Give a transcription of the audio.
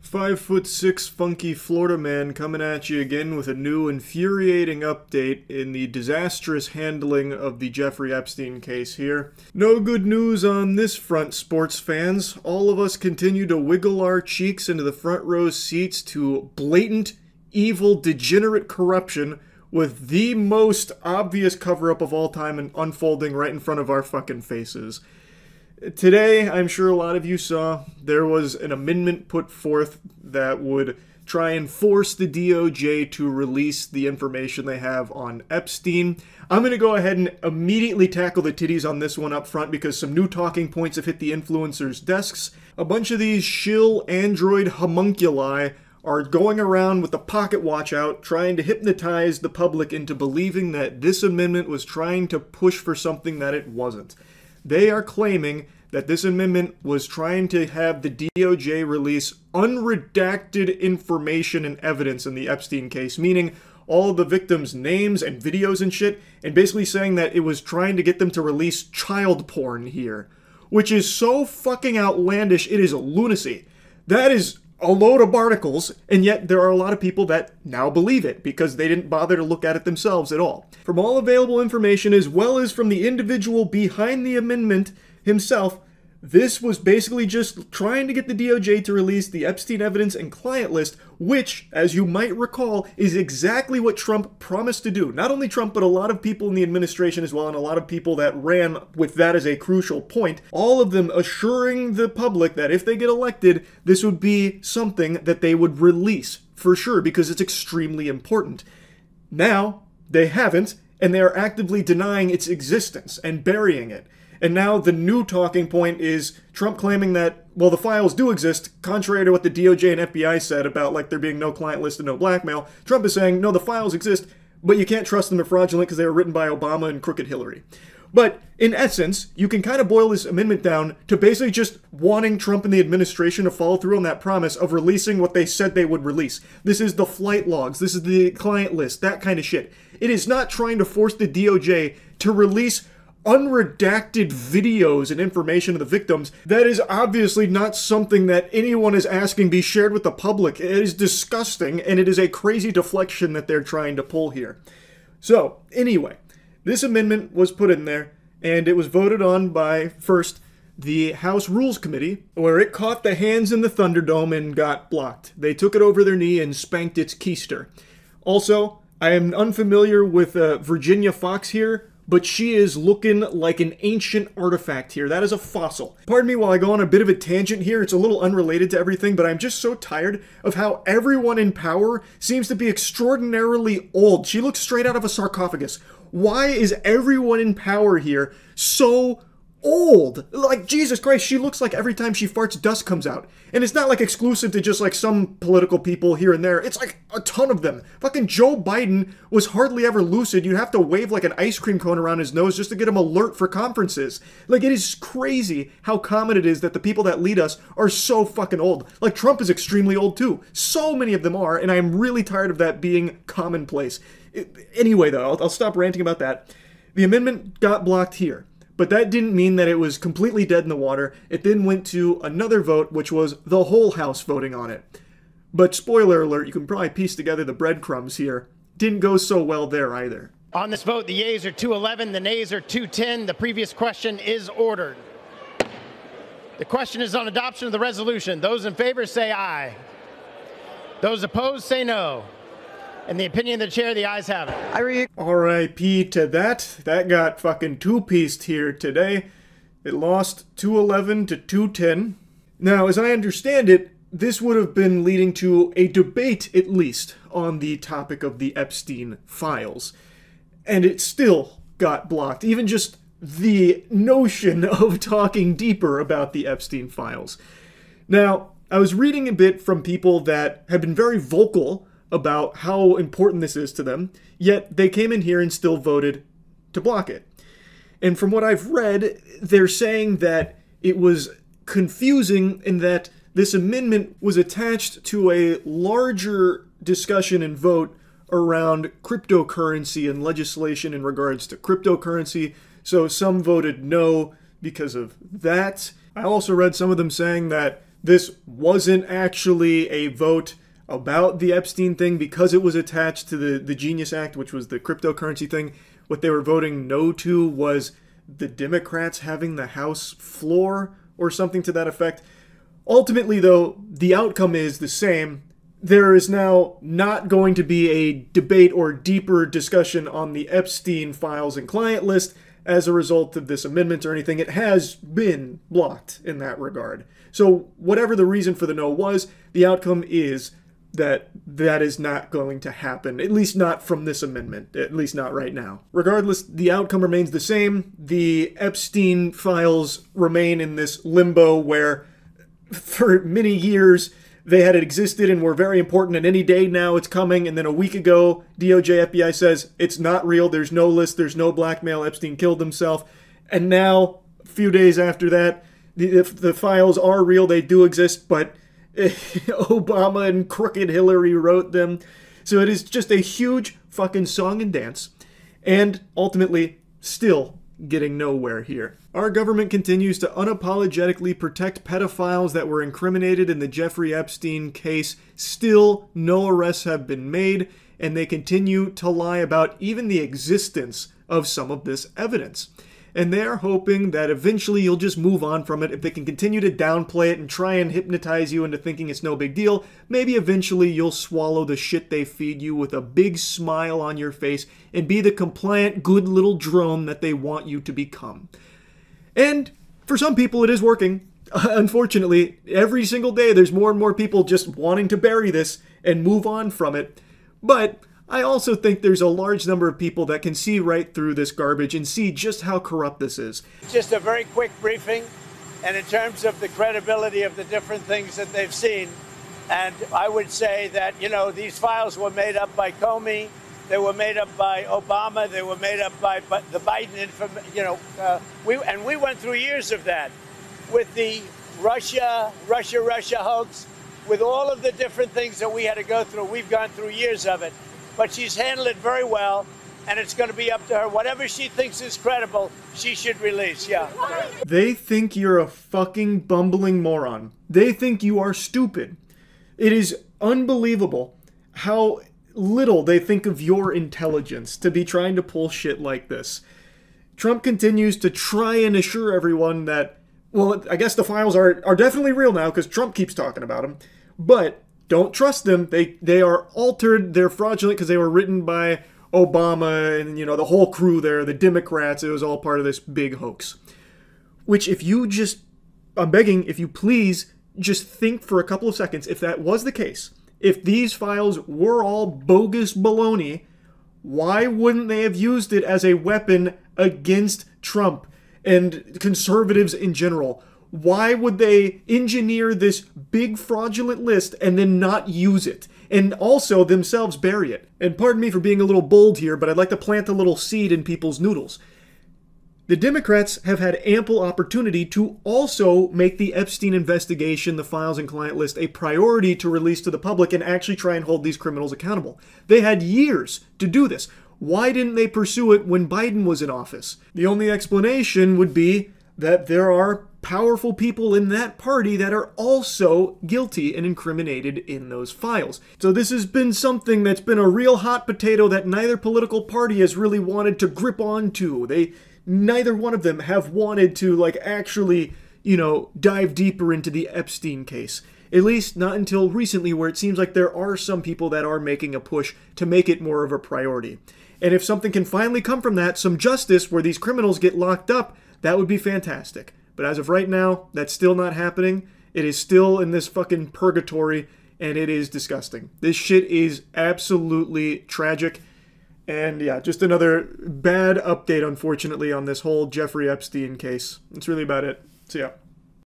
5'6" funky Florida man coming at you again with a new infuriating update in the disastrous handling of the Jeffrey Epstein case here. No good news on this front, sports fans. All of us continue to wiggle our cheeks into the front row seats to blatant, evil, degenerate corruption with the most obvious cover-up of all time and unfolding right in front of our fucking faces. Today, I'm sure a lot of you saw, there was an amendment put forth that would try and force the DOJ to release the information they have on Epstein. I'm going to go ahead and immediately tackle the titties on this one up front because some new talking points have hit the influencers' desks. A bunch of these shill android homunculi are going around with the pocket watch out, trying to hypnotize the public into believing that this amendment was trying to push for something that it wasn't. They are claiming that this amendment was trying to have the DOJ release unredacted information and evidence in the Epstein case, meaning all the victims' names and videos and shit, and basically saying that it was trying to get them to release child porn here, which is so fucking outlandish, it is lunacy. That is a load of articles, and yet there are a lot of people that now believe it because they didn't bother to look at it themselves at all. From all available information, as well as from the individual behind the amendment himself, this was basically just trying to get the DOJ to release the Epstein evidence and client list, which, as you might recall, is exactly what Trump promised to do. Not only Trump, but a lot of people in the administration as well, and a lot of people that ran with that as a crucial point, all of them assuring the public that if they get elected, this would be something that they would release, for sure, because it's extremely important. Now, they haven't, and they are actively denying its existence and burying it. And now the new talking point is Trump claiming that, well, the files do exist, contrary to what the DOJ and FBI said about, like, there being no client list and no blackmail. Trump is saying, no, the files exist, but you can't trust them, they're fraudulent because they were written by Obama and crooked Hillary. But in essence, you can kind of boil this amendment down to basically just wanting Trump and the administration to follow through on that promise of releasing what they said they would release. This is the flight logs, this is the client list, that kind of shit. It is not trying to force the DOJ to release unredacted videos and information of the victims. That is obviously not something that anyone is asking be shared with the public. It is disgusting, and it is a crazy deflection that they're trying to pull here. So, anyway, this amendment was put in there, and it was voted on by, first, the House Rules Committee, where it caught the hands in the Thunderdome and got blocked. They took it over their knee and spanked its keister. Also, I am unfamiliar with Virginia Fox here, but she is looking like an ancient artifact here. That is a fossil. Pardon me while I go on a bit of a tangent here. It's a little unrelated to everything, but I'm just so tired of how everyone in power seems to be extraordinarily old. She looks straight out of a sarcophagus. Why is everyone in power here so old? Like, Jesus Christ, she looks like every time she farts, dust comes out. And it's not like exclusive to just like some political people here and there. It's like a ton of them. Fucking Joe Biden was hardly ever lucid. You'd have to wave like an ice cream cone around his nose just to get him alert for conferences. Like, it is crazy how common it is that the people that lead us are so fucking old. Like, Trump is extremely old too. So many of them are, and I am really tired of that being commonplace. Anyway, though, I'll stop ranting about that. The amendment got blocked here. But that didn't mean that it was completely dead in the water. It then went to another vote, which was the whole House voting on it. But spoiler alert, you can probably piece together the breadcrumbs here. Didn't go so well there either. On this vote, the yeas are 211, the nays are 210. The previous question is ordered. The question is on adoption of the resolution. Those in favor say aye. Those opposed say no. In the opinion of the chair, the ayes have it. R.I.P. to that. That got fucking two-pieced here today. It lost 211 to 210. Now, as I understand it, this would have been leading to a debate, at least, on the topic of the Epstein files. And it still got blocked. Even just the notion of talking deeper about the Epstein files. Now, I was reading a bit from people that have been very vocal about how important this is to them, yet they came in here and still voted to block it. And from what I've read, they're saying that it was confusing in that this amendment was attached to a larger discussion and vote around cryptocurrency and legislation in regards to cryptocurrency, so some voted no because of that. I also read some of them saying that This wasn't actually a vote about the Epstein thing because it was attached to the Genius Act, which was the cryptocurrency thing. What they were voting no to was the Democrats having the House floor or something to that effect. Ultimately, though, the outcome is the same. There is now not going to be a debate or deeper discussion on the Epstein files and client list as a result of this amendment or anything. It has been blocked in that regard. So whatever the reason for the no was, the outcome is that that is not going to happen, at least not from this amendment, at least not right now. Regardless, the outcome remains the same. The Epstein files remain in this limbo where for many years they had existed and were very important, and any day now it's coming, and then a week ago DOJ, FBI says it's not real, there's no list, there's no blackmail, Epstein killed himself, and now, a few days after that, the files are real, they do exist, but Obama and crooked Hillary wrote them. So it is just a huge fucking song and dance, and ultimately still getting nowhere here. Our government continues to unapologetically protect pedophiles that were incriminated in the Jeffrey Epstein case. Still, no arrests have been made, and they continue to lie about even the existence of some of this evidence. And they're hoping that eventually you'll just move on from it. If they can continue to downplay it and try and hypnotize you into thinking it's no big deal, maybe eventually you'll swallow the shit they feed you with a big smile on your face and be the compliant, good little drone that they want you to become. And for some people it is working. Unfortunately, every single day there's more and more people just wanting to bury this and move on from it. But I also think there's a large number of people that can see right through this garbage and see just how corrupt this is. Just a very quick briefing, and in terms of the credibility of the different things that they've seen, and I would say that, you know, these files were made up by Comey, they were made up by Obama, they were made up by the Biden, we went through years of that with the Russia hoax, with all of the different things that we had to go through. We've gone through years of it. But she's handled it very well, and it's going to be up to her. Whatever she thinks is credible, she should release, yeah. They think you're a fucking bumbling moron. They think you are stupid. It is unbelievable how little they think of your intelligence to be trying to pull shit like this. Trump continues to try and assure everyone that, well, I guess the files are definitely real now because Trump keeps talking about them, but don't trust them. They are altered. They're fraudulent because they were written by Obama and, you know, the whole crew there, the Democrats. It was all part of this big hoax. Which if you just, I'm begging, if you please just think for a couple of seconds, if that was the case, if these files were all bogus baloney, why wouldn't they have used it as a weapon against Trump and conservatives in general? Why would they engineer this big fraudulent list and then not use it? And also themselves bury it. And pardon me for being a little bold here, but I'd like to plant a little seed in people's noodles. The Democrats have had ample opportunity to also make the Epstein investigation, the files and client list, a priority to release to the public and actually try and hold these criminals accountable. They had years to do this. Why didn't they pursue it when Biden was in office? The only explanation would be that there are powerful people in that party that are also guilty and incriminated in those files. So this has been something that's been a real hot potato that neither political party has really wanted to grip onto. Neither one of them have wanted to, actually, dive deeper into the Epstein case. At least not until recently, where it seems like there are some people that are making a push to make it more of a priority. And if something can finally come from that, some justice where these criminals get locked up, that would be fantastic. But as of right now, that's still not happening. It is still in this fucking purgatory, and it is disgusting. This shit is absolutely tragic. And yeah, just another bad update, unfortunately, on this whole Jeffrey Epstein case. That's really about it. So yeah.